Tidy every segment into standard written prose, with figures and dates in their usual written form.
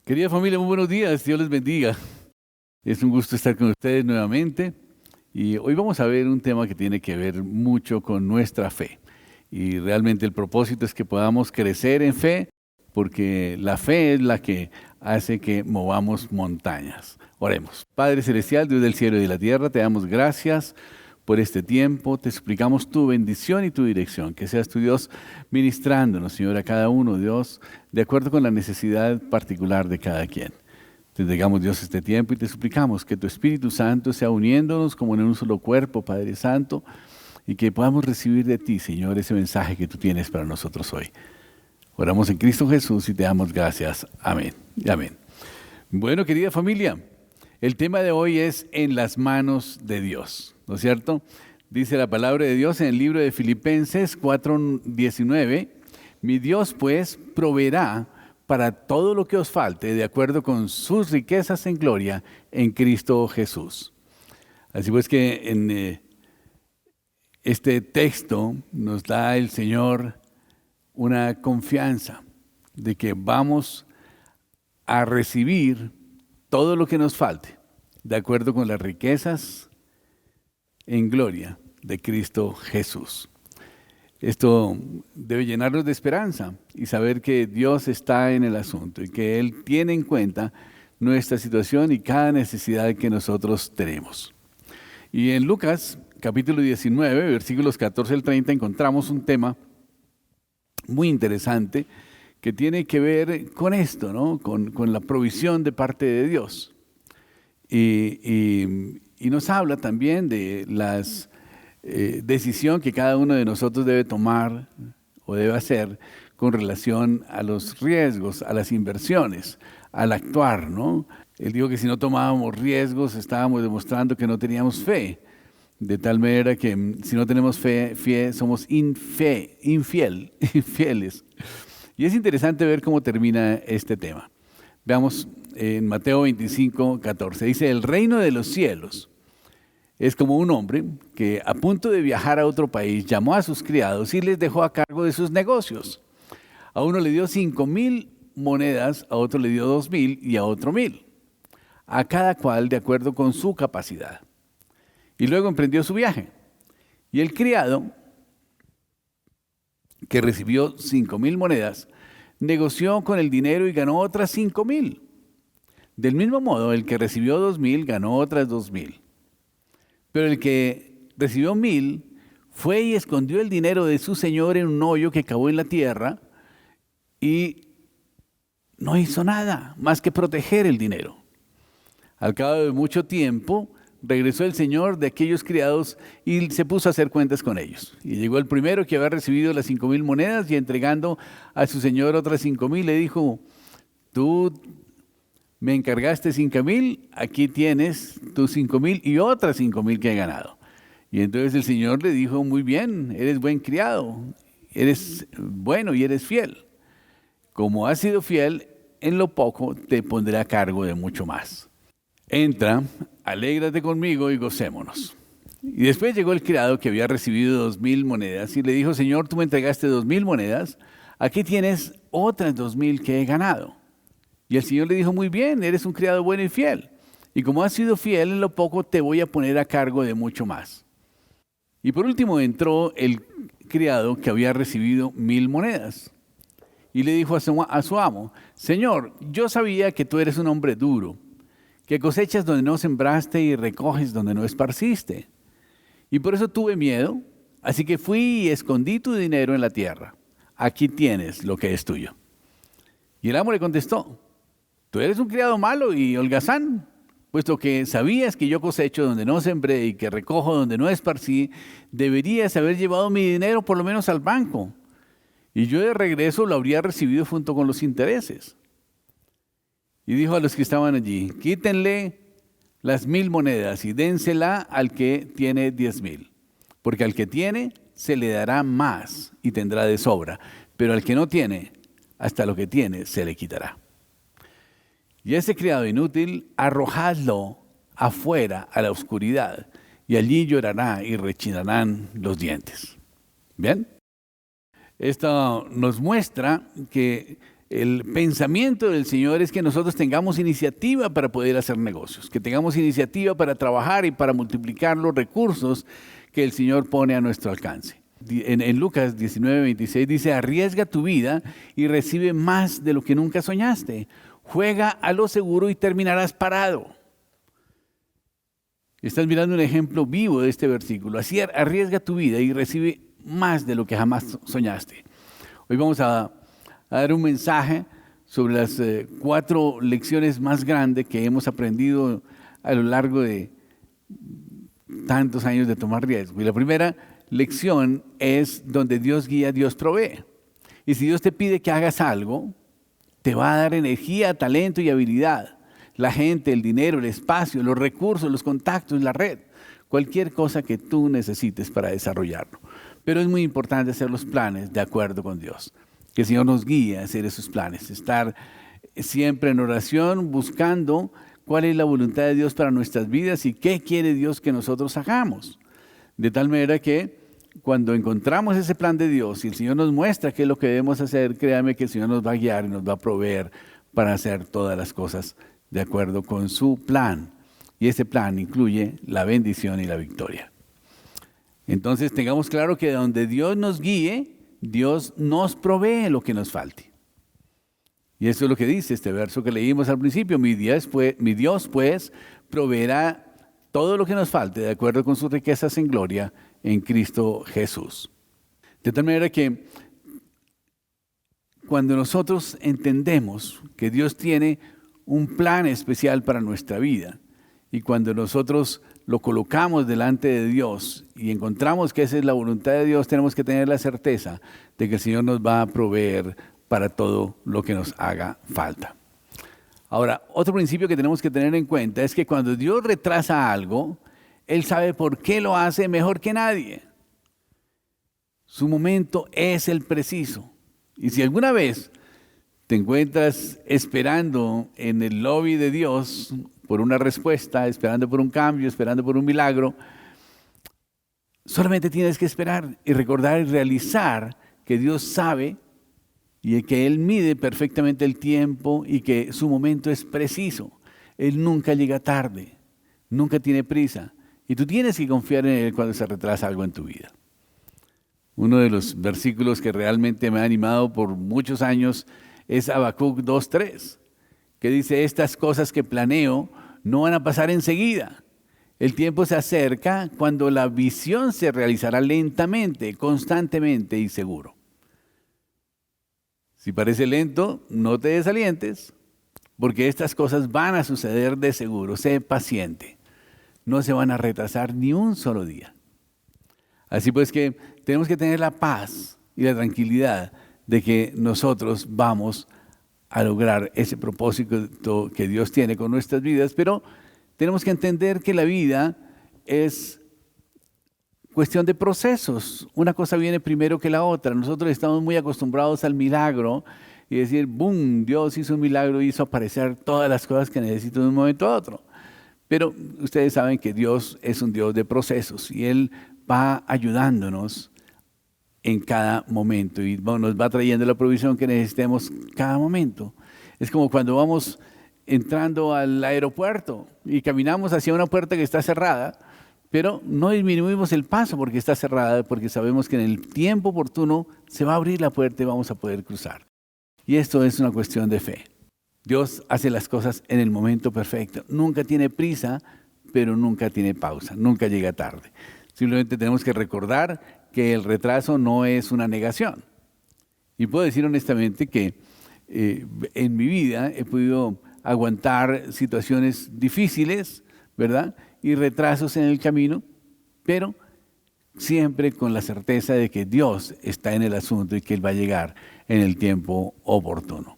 Querida familia, muy buenos días, Dios les bendiga. Es un gusto estar con ustedes nuevamente y hoy vamos a ver un tema que tiene que ver mucho con nuestra fe. Y realmente el propósito es que podamos crecer en fe, porque la fe es la que hace que movamos montañas. Oremos. Padre Celestial, Dios del cielo y de la tierra, te damos gracias por este tiempo, te suplicamos tu bendición y tu dirección, que seas tu Dios ministrándonos, Señor, a cada uno, Dios, de acuerdo con la necesidad particular de cada quien. Te entregamos, Dios, este tiempo y te suplicamos que tu Espíritu Santo sea uniéndonos como en un solo cuerpo, Padre Santo, y que podamos recibir de ti, Señor, ese mensaje que tú tienes para nosotros hoy. Oramos en Cristo Jesús y te damos gracias. Amén y amén. Bueno, querida familia, el tema de hoy es en las manos de Dios, ¿no es cierto? Dice la palabra de Dios en el libro de Filipenses 4:19, mi Dios pues proveerá para todo lo que os falte de acuerdo con sus riquezas en gloria en Cristo Jesús. Así pues que en este texto nos da el Señor una confianza de que vamos a recibir todo lo que nos falte, de acuerdo con las riquezas en gloria de Cristo Jesús. Esto debe llenarnos de esperanza y saber que Dios está en el asunto y que Él tiene en cuenta nuestra situación y cada necesidad que nosotros tenemos. Y en Lucas, capítulo 19, versículos 14 al 30, encontramos un tema muy interesante que tiene que ver con esto, ¿no? Con la provisión de parte de Dios. Y nos habla también de las decisión que cada uno de nosotros debe tomar o debe hacer con relación a los riesgos, a las inversiones, al actuar, ¿no? Él dijo que si no tomábamos riesgos estábamos demostrando que no teníamos fe, de tal manera que si no tenemos fe somos infieles. Y es interesante ver cómo termina este tema. Veamos en Mateo 25:14. Dice, el reino de los cielos es como un hombre que a punto de viajar a otro país llamó a sus criados y les dejó a cargo de sus negocios. A uno le dio 5,000 monedas, a otro le dio 2,000 y a otro 1,000. A cada cual de acuerdo con su capacidad. Y luego emprendió su viaje. Y el criado, que recibió 5,000 monedas, negoció con el dinero y ganó otras 5,000. Del mismo modo, el que recibió 2,000 ganó otras 2,000. Pero el que recibió 1,000 fue y escondió el dinero de su señor en un hoyo que cavó en la tierra y no hizo nada más que proteger el dinero. Al cabo de mucho tiempo, regresó el señor de aquellos criados y se puso a hacer cuentas con ellos. Y llegó el primero que había recibido las 5,000 monedas y entregando a su señor otras 5,000, le dijo, tú me encargaste 5,000, aquí tienes tus 5,000 y otras 5,000 que he ganado. Y entonces el señor le dijo, muy bien, eres buen criado, eres bueno y eres fiel. Como has sido fiel en lo poco, te pondré a cargo de mucho más. Entra, alégrate conmigo y gocémonos. Y después llegó el criado que había recibido 2,000 monedas y le dijo, Señor, tú me entregaste 2,000 monedas, aquí tienes otras 2,000 que he ganado. Y el Señor le dijo, muy bien, eres un criado bueno y fiel. Y como has sido fiel en lo poco, te voy a poner a cargo de mucho más. Y por último entró el criado que había recibido 1,000 monedas. Y le dijo a su amo, Señor, yo sabía que tú eres un hombre duro, que cosechas donde no sembraste y recoges donde no esparciste. Y por eso tuve miedo, así que fui y escondí tu dinero en la tierra. Aquí tienes lo que es tuyo. Y el amo le contestó, tú eres un criado malo y holgazán, puesto que sabías que yo cosecho donde no sembré y que recojo donde no esparcí, deberías haber llevado mi dinero por lo menos al banco. Y yo de regreso lo habría recibido junto con los intereses. Y dijo a los que estaban allí, quítenle las 1,000 monedas y dénsela al que tiene 10,000. Porque al que tiene se le dará más y tendrá de sobra, pero al que no tiene, hasta lo que tiene se le quitará. Y ese criado inútil, arrojadlo afuera a la oscuridad, y allí llorará y rechinarán los dientes. ¿Bien? Esto nos muestra que el pensamiento del Señor es que nosotros tengamos iniciativa para poder hacer negocios, que tengamos iniciativa para trabajar y para multiplicar los recursos que el Señor pone a nuestro alcance. En Lucas 19:26 dice: arriesga tu vida y recibe más de lo que nunca soñaste. Juega a lo seguro y terminarás parado. Estás mirando un ejemplo vivo de este versículo. Así, arriesga tu vida y recibe más de lo que jamás soñaste. Hoy vamos a dar un mensaje sobre las 4 lecciones más grandes que hemos aprendido a lo largo de tantos años de tomar riesgo. Y la primera lección es: donde Dios guía, Dios provee. Y si Dios te pide que hagas algo, te va a dar energía, talento y habilidad. La gente, el dinero, el espacio, los recursos, los contactos, la red. Cualquier cosa que tú necesites para desarrollarlo. Pero es muy importante hacer los planes de acuerdo con Dios. Que el Señor nos guíe a hacer esos planes. Estar siempre en oración buscando cuál es la voluntad de Dios para nuestras vidas y qué quiere Dios que nosotros hagamos. De tal manera que cuando encontramos ese plan de Dios y el Señor nos muestra qué es lo que debemos hacer, créame que el Señor nos va a guiar y nos va a proveer para hacer todas las cosas de acuerdo con su plan. Y ese plan incluye la bendición y la victoria. Entonces tengamos claro que donde Dios nos guíe, Dios nos provee lo que nos falte. Y eso es lo que dice este verso que leímos al principio: mi Dios pues proveerá todo lo que nos falte de acuerdo con sus riquezas en gloria en Cristo Jesús. De tal manera que cuando nosotros entendemos que Dios tiene un plan especial para nuestra vida, y cuando nosotros lo colocamos delante de Dios y encontramos que esa es la voluntad de Dios, tenemos que tener la certeza de que el Señor nos va a proveer para todo lo que nos haga falta. Ahora, otro principio que tenemos que tener en cuenta es que cuando Dios retrasa algo, Él sabe por qué lo hace mejor que nadie. Su momento es el preciso. Y si alguna vez te encuentras esperando en el lobby de Dios por una respuesta, esperando por un cambio, esperando por un milagro, solamente tienes que esperar y recordar y realizar que Dios sabe y que Él mide perfectamente el tiempo y que su momento es preciso. Él nunca llega tarde, nunca tiene prisa. Y tú tienes que confiar en Él cuando se retrasa algo en tu vida. Uno de los versículos que realmente me ha animado por muchos años es Habacuc 2:3, que dice: estas cosas que planeo no van a pasar enseguida. El tiempo se acerca cuando la visión se realizará lentamente, constantemente y seguro. Si parece lento, no te desalientes, porque estas cosas van a suceder de seguro. Sé paciente. No se van a retrasar ni un solo día. Así pues que tenemos que tener la paz y la tranquilidad de que nosotros vamos a lograr ese propósito que Dios tiene con nuestras vidas, pero tenemos que entender que la vida es cuestión de procesos. Una cosa viene primero que la otra. Nosotros estamos muy acostumbrados al milagro y decir: ¡boom! Dios hizo un milagro, hizo aparecer todas las cosas que necesito de un momento a otro. Pero ustedes saben que Dios es un Dios de procesos y Él va ayudándonos en cada momento y nos va trayendo la provisión que necesitemos cada momento. Es como cuando vamos entrando al aeropuerto y caminamos hacia una puerta que está cerrada, pero no disminuimos el paso porque está cerrada, porque sabemos que en el tiempo oportuno se va a abrir la puerta y vamos a poder cruzar. Y esto es una cuestión de fe. Dios hace las cosas en el momento perfecto. Nunca tiene prisa, pero nunca tiene pausa. Nunca llega tarde. Simplemente tenemos que recordar que el retraso no es una negación. Y puedo decir honestamente que en mi vida he podido aguantar situaciones difíciles, ¿verdad? Y retrasos en el camino, pero siempre con la certeza de que Dios está en el asunto y que Él va a llegar en el tiempo oportuno.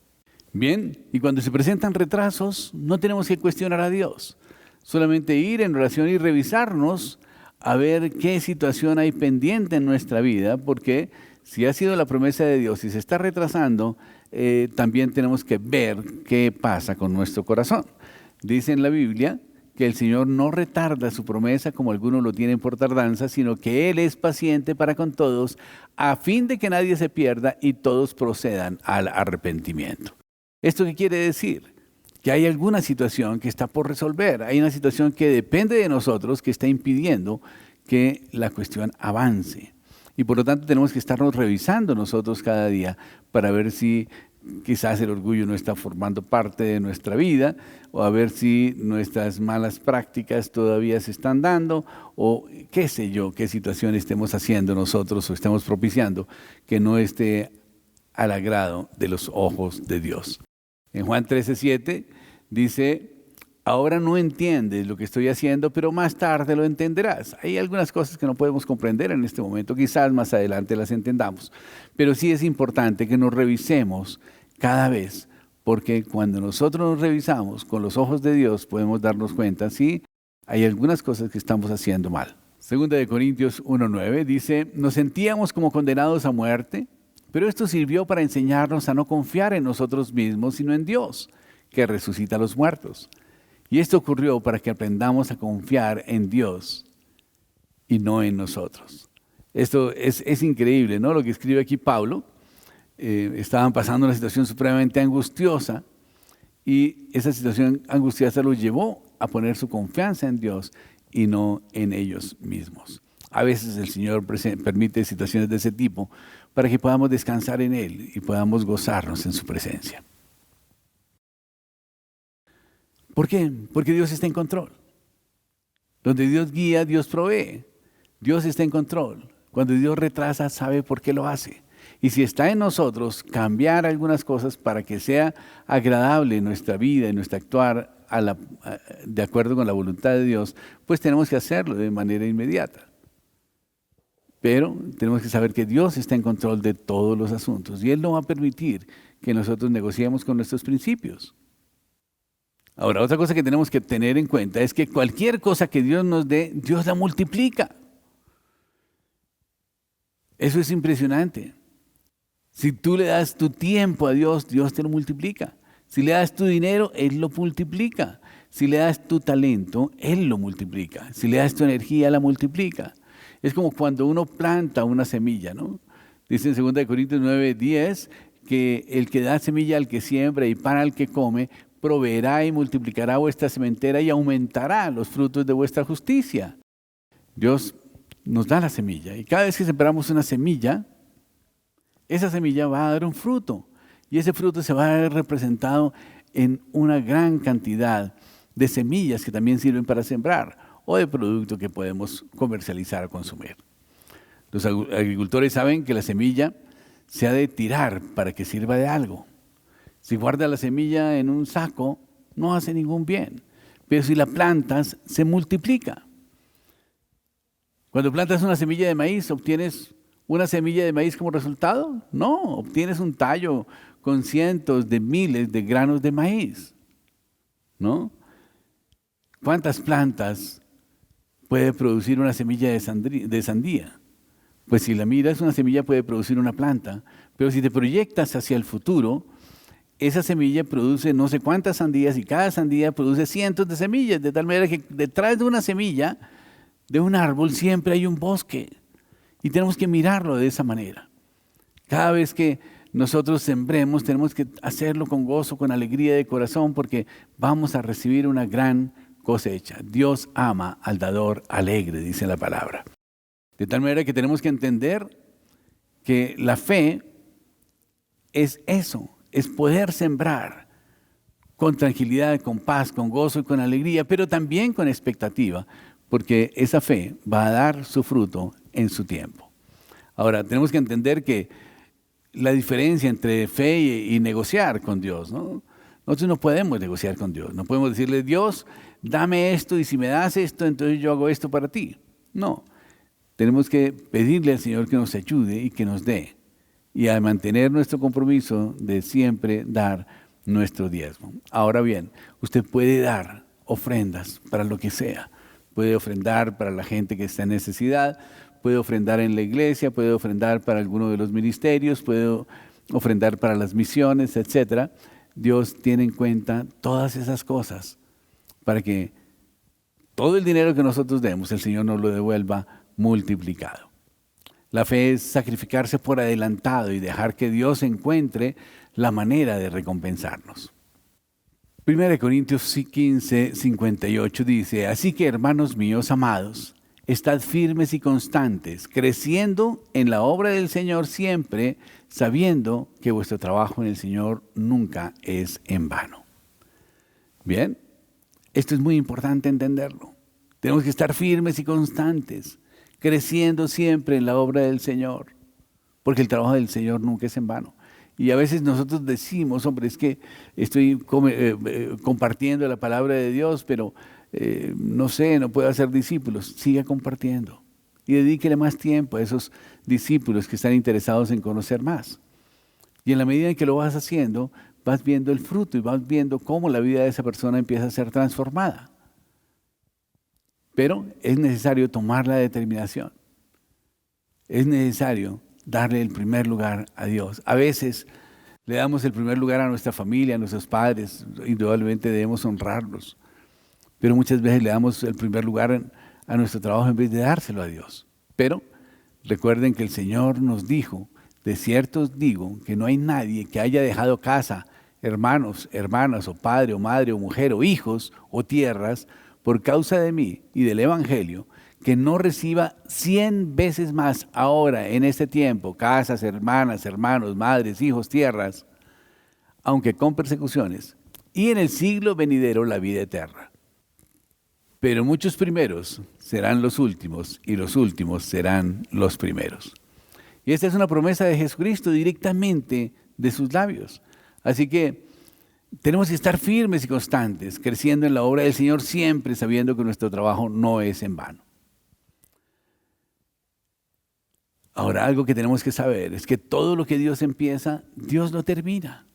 Bien, y cuando se presentan retrasos, no tenemos que cuestionar a Dios. Solamente ir en oración y revisarnos a ver qué situación hay pendiente en nuestra vida, porque si ha sido la promesa de Dios y se está retrasando, también tenemos que ver qué pasa con nuestro corazón. Dice en la Biblia que el Señor no retarda su promesa como algunos lo tienen por tardanza, sino que Él es paciente para con todos, a fin de que nadie se pierda y todos procedan al arrepentimiento. ¿Esto qué quiere decir? Que hay alguna situación que está por resolver, hay una situación que depende de nosotros, que está impidiendo que la cuestión avance. Y por lo tanto tenemos que estarnos revisando nosotros cada día para ver si quizás el orgullo no está formando parte de nuestra vida, o a ver si nuestras malas prácticas todavía se están dando, o qué sé yo, qué situación estemos haciendo nosotros o estemos propiciando que no esté al agrado de los ojos de Dios. En Juan 13:7 dice: ahora no entiendes lo que estoy haciendo, pero más tarde lo entenderás. Hay algunas cosas que no podemos comprender en este momento, quizás más adelante las entendamos, pero sí es importante que nos revisemos cada vez, porque cuando nosotros nos revisamos con los ojos de Dios podemos darnos cuenta si hay algunas cosas que estamos haciendo mal. Segunda de Corintios 1:9 dice: nos sentíamos como condenados a muerte, pero esto sirvió para enseñarnos a no confiar en nosotros mismos, sino en Dios, que resucita a los muertos. Y esto ocurrió para que aprendamos a confiar en Dios y no en nosotros. Esto es increíble, ¿no? Lo que escribe aquí Pablo. Estaban pasando una situación supremamente angustiosa y esa situación angustiosa los llevó a poner su confianza en Dios y no en ellos mismos. A veces el Señor permite situaciones de ese tipo para que podamos descansar en Él y podamos gozarnos en su presencia. ¿Por qué? Porque Dios está en control. Donde Dios guía, Dios provee. Dios está en control. Cuando Dios retrasa, sabe por qué lo hace. Y si está en nosotros cambiar algunas cosas para que sea agradable en nuestra vida y nuestro actuar de acuerdo con la voluntad de Dios, pues tenemos que hacerlo de manera inmediata. Pero tenemos que saber que Dios está en control de todos los asuntos y Él no va a permitir que nosotros negociemos con nuestros principios. Ahora, otra cosa que tenemos que tener en cuenta es que cualquier cosa que Dios nos dé, Dios la multiplica. Eso es impresionante. Si tú le das tu tiempo a Dios, Dios te lo multiplica. Si le das tu dinero, Él lo multiplica. Si le das tu talento, Él lo multiplica. Si le das tu energía, la multiplica. Es como cuando uno planta una semilla, ¿no? Dice en 2 Corintios 9:10 que el que da semilla al que siembra y pan al que come, proveerá y multiplicará vuestra sementera y aumentará los frutos de vuestra justicia. Dios nos da la semilla y cada vez que sembramos una semilla, esa semilla va a dar un fruto y ese fruto se va a ver representado en una gran cantidad de semillas que también sirven para sembrar o de producto que podemos comercializar o consumir. Los agricultores saben que la semilla se ha de tirar para que sirva de algo. Si guardas la semilla en un saco, no hace ningún bien, pero si la plantas, se multiplica. Cuando plantas una semilla de maíz, ¿obtienes una semilla de maíz como resultado? No, obtienes un tallo con cientos de miles de granos de maíz, ¿no? ¿Cuántas plantas puede producir una semilla de sandía? Pues si la miras, una semilla puede producir una planta, pero si te proyectas hacia el futuro, esa semilla produce no sé cuántas sandías y cada sandía produce cientos de semillas, de tal manera que detrás de una semilla, de un árbol, siempre hay un bosque. Y tenemos que mirarlo de esa manera. Cada vez que nosotros sembremos, tenemos que hacerlo con gozo, con alegría de corazón, porque vamos a recibir una gran cosecha. Dios ama al dador alegre, dice la palabra. De tal manera que tenemos que entender que la fe es eso, es poder sembrar con tranquilidad, con paz, con gozo y con alegría, pero también con expectativa, porque esa fe va a dar su fruto en su tiempo. Ahora, tenemos que entender que la diferencia entre fe y negociar con Dios, ¿no? Nosotros no podemos negociar con Dios, no podemos decirle: Dios, dame esto y si me das esto, entonces yo hago esto para ti. No, tenemos que pedirle al Señor que nos ayude y que nos dé, y a mantener nuestro compromiso de siempre dar nuestro diezmo. Ahora bien, usted puede dar ofrendas para lo que sea. Puede ofrendar para la gente que está en necesidad, puede ofrendar en la iglesia, puede ofrendar para alguno de los ministerios, puede ofrendar para las misiones, etc. Dios tiene en cuenta todas esas cosas para que todo el dinero que nosotros demos, el Señor nos lo devuelva multiplicado. La fe es sacrificarse por adelantado y dejar que Dios encuentre la manera de recompensarnos. 1 Corintios 15, 58 dice: así que, hermanos míos amados, estad firmes y constantes, creciendo en la obra del Señor siempre, sabiendo que vuestro trabajo en el Señor nunca es en vano. Bien, esto es muy importante entenderlo. Tenemos que estar firmes y constantes, creciendo siempre en la obra del Señor, porque el trabajo del Señor nunca es en vano. Y a veces nosotros decimos, hombre, es que estoy compartiendo la palabra de Dios, pero no sé, no puedo hacer discípulos. Siga compartiendo y dedíquele más tiempo a esos discípulos que están interesados en conocer más. Y en la medida en que lo vas haciendo, vas viendo el fruto y vas viendo cómo la vida de esa persona empieza a ser transformada. Pero es necesario tomar la determinación. Es necesario darle el primer lugar a Dios. A veces le damos el primer lugar a nuestra familia, a nuestros padres. Indudablemente debemos honrarlos. Pero muchas veces le damos el primer lugar a nuestro trabajo en vez de dárselo a Dios. Pero recuerden que el Señor nos dijo: de cierto os digo que no hay nadie que haya dejado casa, hermanos, hermanas, o padre, o madre, o mujer, o hijos, o tierras, por causa de mí y del Evangelio, que no reciba 100 veces más ahora, en este tiempo, casas, hermanas, hermanos, madres, hijos, tierras, aunque con persecuciones, y en el siglo venidero la vida eterna. Pero muchos primeros serán los últimos, y los últimos serán los primeros. Y esta es una promesa de Jesucristo directamente de sus labios. Así que tenemos que estar firmes y constantes, creciendo en la obra del Señor siempre, sabiendo que nuestro trabajo no es en vano. Ahora, algo que tenemos que saber es que todo lo que Dios empieza, Dios lo termina.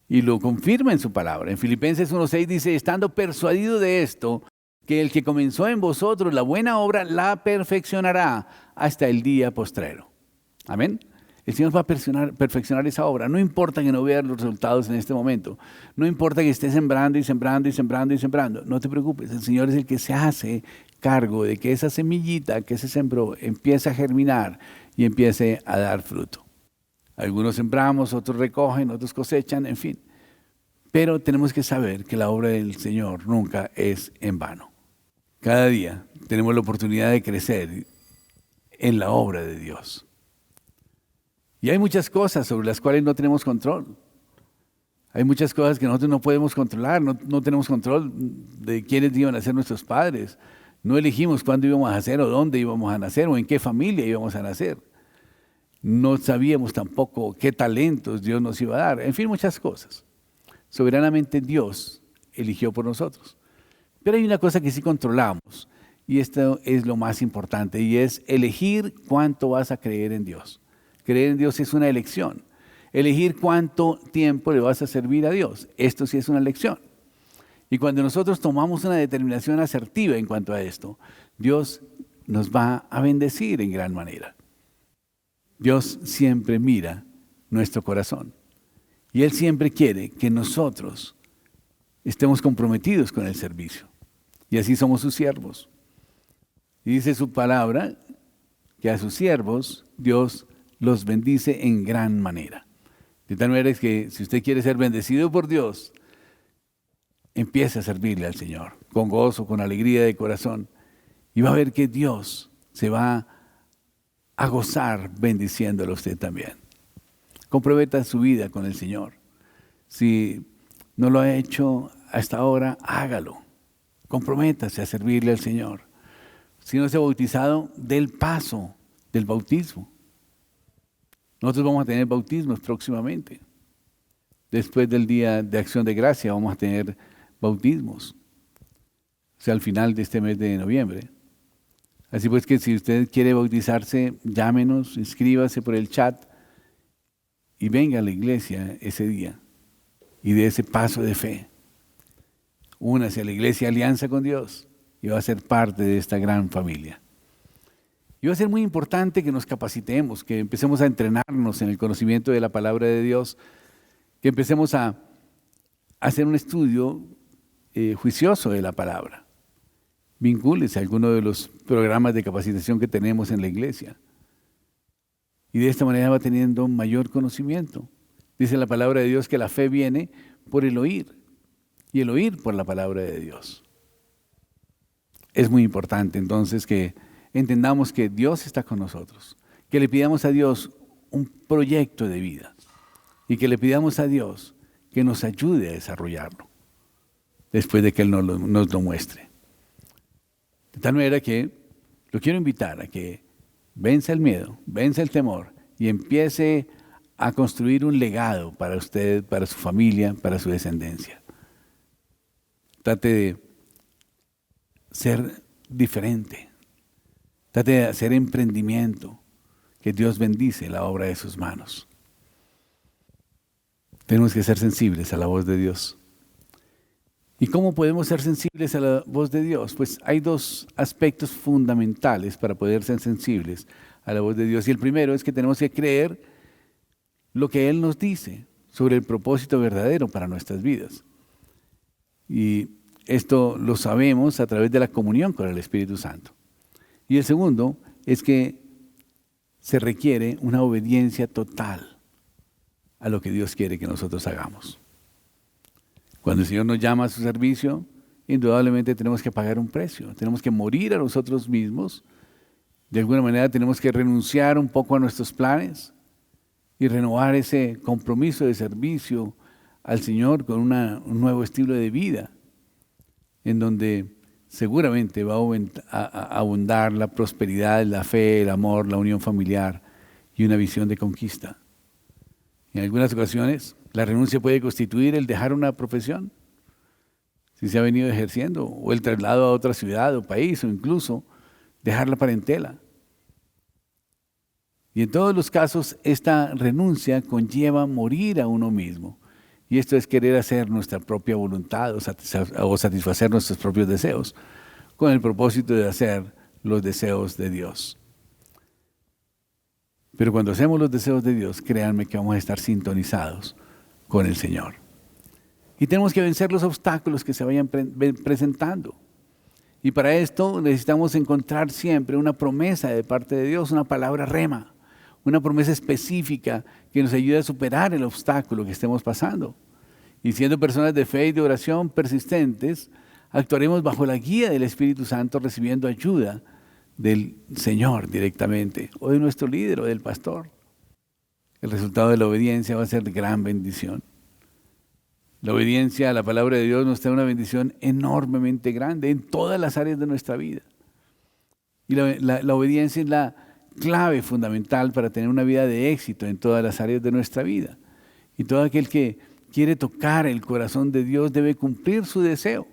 Y lo confirma en su palabra. En Filipenses 1:6 dice: estando persuadido de esto, que el que comenzó en vosotros la buena obra, la perfeccionará hasta el día postrero. Amén. El Señor va a perfeccionar esa obra. No importa que no veas los resultados en este momento. No importa que estés sembrando y sembrando y sembrando y sembrando. No te preocupes. El Señor es el que se hace cargo de que esa semillita que se sembró empiece a germinar y empiece a dar fruto. Algunos sembramos, otros recogen, otros cosechan, en fin. Pero tenemos que saber que la obra del Señor nunca es en vano. Cada día tenemos la oportunidad de crecer en la obra de Dios. Y hay muchas cosas sobre las cuales no tenemos control. Hay muchas cosas que nosotros no podemos controlar. No tenemos control de quiénes iban a ser nuestros padres. No elegimos cuándo íbamos a nacer, o dónde íbamos a nacer, o en qué familia íbamos a nacer. No sabíamos tampoco qué talentos Dios nos iba a dar. En fin, muchas cosas. Soberanamente Dios eligió por nosotros. Pero hay una cosa que sí controlamos, y esto es lo más importante, y es elegir cuánto vas a creer en Dios. Creer en Dios es una elección. Elegir cuánto tiempo le vas a servir a Dios. Esto sí es una elección. Y cuando nosotros tomamos una determinación asertiva en cuanto a esto, Dios nos va a bendecir en gran manera. Dios siempre mira nuestro corazón. Y Él siempre quiere que nosotros estemos comprometidos con el servicio. Y así somos sus siervos. Y dice su palabra que a sus siervos Dios los bendice en gran manera. De tal manera que si usted quiere ser bendecido por Dios, empiece a servirle al Señor con gozo, con alegría de corazón, y va a ver que Dios se va a gozar bendiciéndolo a usted también. Comprometa su vida con el Señor. Si no lo ha hecho hasta ahora, hágalo. Comprométase a servirle al Señor. Si no se ha bautizado, dé el paso del bautismo. Nosotros vamos a tener bautismos próximamente. Después del Día de Acción de Gracia vamos a tener bautismos. O sea, al final de este mes de noviembre. Así pues que si usted quiere bautizarse, llámenos, inscríbase por el chat y venga a la iglesia ese día y dé ese paso de fe. Únase a la iglesia Alianza con Dios y va a ser parte de esta gran familia. Y va a ser muy importante que nos capacitemos, que empecemos a entrenarnos en el conocimiento de la palabra de Dios, que empecemos a hacer un estudio juicioso de la palabra. Vincúlese a alguno de los programas de capacitación que tenemos en la iglesia. Y de esta manera va teniendo mayor conocimiento. Dice la palabra de Dios que la fe viene por el oír, y el oír por la palabra de Dios. Es muy importante entonces que entendamos que Dios está con nosotros, que le pidamos a Dios un proyecto de vida y que le pidamos a Dios que nos ayude a desarrollarlo después de que Él nos lo muestre. De tal manera que lo quiero invitar a que venza el miedo, venza el temor y empiece a construir un legado para usted, para su familia, para su descendencia. Trate de ser diferente. Trate de hacer emprendimiento, que Dios bendice la obra de sus manos. Tenemos que ser sensibles a la voz de Dios. ¿Y cómo podemos ser sensibles a la voz de Dios? Pues hay dos aspectos fundamentales para poder ser sensibles a la voz de Dios. Y el primero es que tenemos que creer lo que Él nos dice sobre el propósito verdadero para nuestras vidas. Y esto lo sabemos a través de la comunión con el Espíritu Santo. Y el segundo es que se requiere una obediencia total a lo que Dios quiere que nosotros hagamos. Cuando el Señor nos llama a su servicio, indudablemente tenemos que pagar un precio. Tenemos que morir a nosotros mismos. De alguna manera tenemos que renunciar un poco a nuestros planes y renovar ese compromiso de servicio al Señor con un nuevo estilo de vida, en donde seguramente va a abundar la prosperidad, la fe, el amor, la unión familiar y una visión de conquista. En algunas ocasiones, la renuncia puede constituir el dejar una profesión, si se ha venido ejerciendo, o el traslado a otra ciudad o país, o incluso dejar la parentela. Y en todos los casos, esta renuncia conlleva morir a uno mismo. Y esto es querer hacer nuestra propia voluntad o satisfacer nuestros propios deseos, con el propósito de hacer los deseos de Dios. Pero cuando hacemos los deseos de Dios, créanme que vamos a estar sintonizados con el Señor. Y tenemos que vencer los obstáculos que se vayan presentando. Y para esto necesitamos encontrar siempre una promesa de parte de Dios, una palabra rema, una promesa específica que nos ayude a superar el obstáculo que estemos pasando. Y siendo personas de fe y de oración persistentes, actuaremos bajo la guía del Espíritu Santo, recibiendo ayuda del Señor directamente, o de nuestro líder o del pastor. El resultado de la obediencia va a ser de gran bendición. La obediencia a la palabra de Dios nos trae una bendición enormemente grande en todas las áreas de nuestra vida. Y la obediencia es la clave fundamental para tener una vida de éxito en todas las áreas de nuestra vida. Y todo aquel que quiere tocar el corazón de Dios debe cumplir su deseo,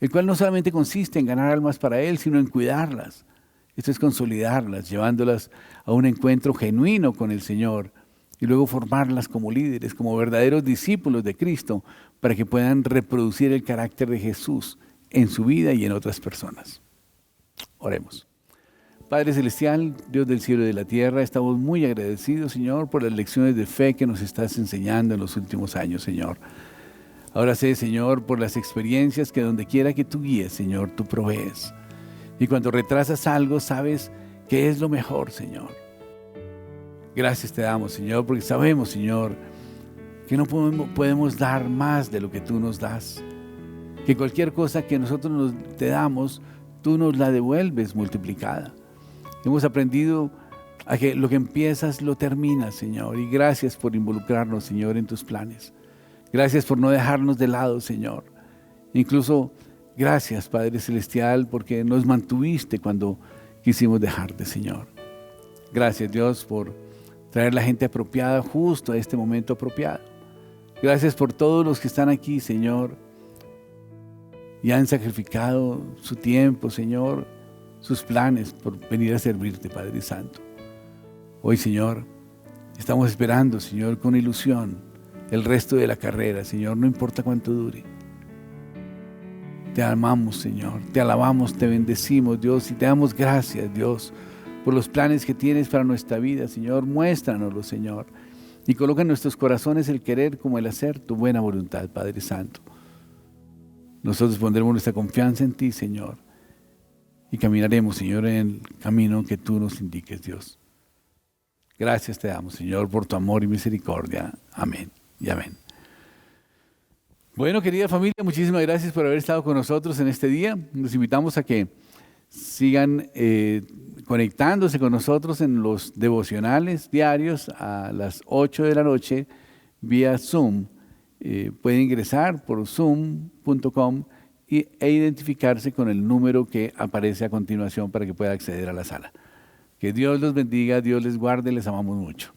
el cual no solamente consiste en ganar almas para Él, sino en cuidarlas. Esto es consolidarlas, llevándolas a un encuentro genuino con el Señor y luego formarlas como líderes, como verdaderos discípulos de Cristo, para que puedan reproducir el carácter de Jesús en su vida y en otras personas. Oremos. Padre Celestial, Dios del cielo y de la tierra, estamos muy agradecidos, Señor, por las lecciones de fe que nos estás enseñando en los últimos años, Señor. Ahora sé, Señor, por las experiencias que donde quiera que tú guíes, Señor, tú provees. Y cuando retrasas algo, sabes que es lo mejor, Señor. Gracias te damos, Señor, porque sabemos, Señor, que no podemos dar más de lo que tú nos das. Que cualquier cosa que nosotros te damos, tú nos la devuelves multiplicada. Hemos aprendido a que lo que empiezas lo terminas, Señor. Y gracias por involucrarnos, Señor, en tus planes. Gracias por no dejarnos de lado, Señor. Incluso gracias, Padre Celestial, porque nos mantuviste cuando quisimos dejarte, Señor. Gracias, Dios, por traer la gente apropiada justo a este momento apropiado. Gracias por todos los que están aquí, Señor, y han sacrificado su tiempo, Señor, sus planes por venir a servirte, Padre Santo. Hoy, Señor, estamos esperando, Señor, con ilusión el resto de la carrera, Señor, no importa cuánto dure. Te amamos, Señor, te alabamos, te bendecimos, Dios, y te damos gracias, Dios, por los planes que tienes para nuestra vida, Señor. Muéstranoslo, Señor, y coloca en nuestros corazones el querer como el hacer tu buena voluntad, Padre Santo. Nosotros pondremos nuestra confianza en ti, Señor, y caminaremos, Señor, en el camino que tú nos indiques, Dios. Gracias te damos, Señor, por tu amor y misericordia. Amén y amén. Bueno, querida familia, muchísimas gracias por haber estado con nosotros en este día. Los invitamos a que sigan conectándose con nosotros en los devocionales diarios a las 8 de la noche vía Zoom. Pueden ingresar por zoom.com e identificarse con el número que aparece a continuación para que pueda acceder a la sala. Que Dios los bendiga, Dios les guarde, les amamos mucho.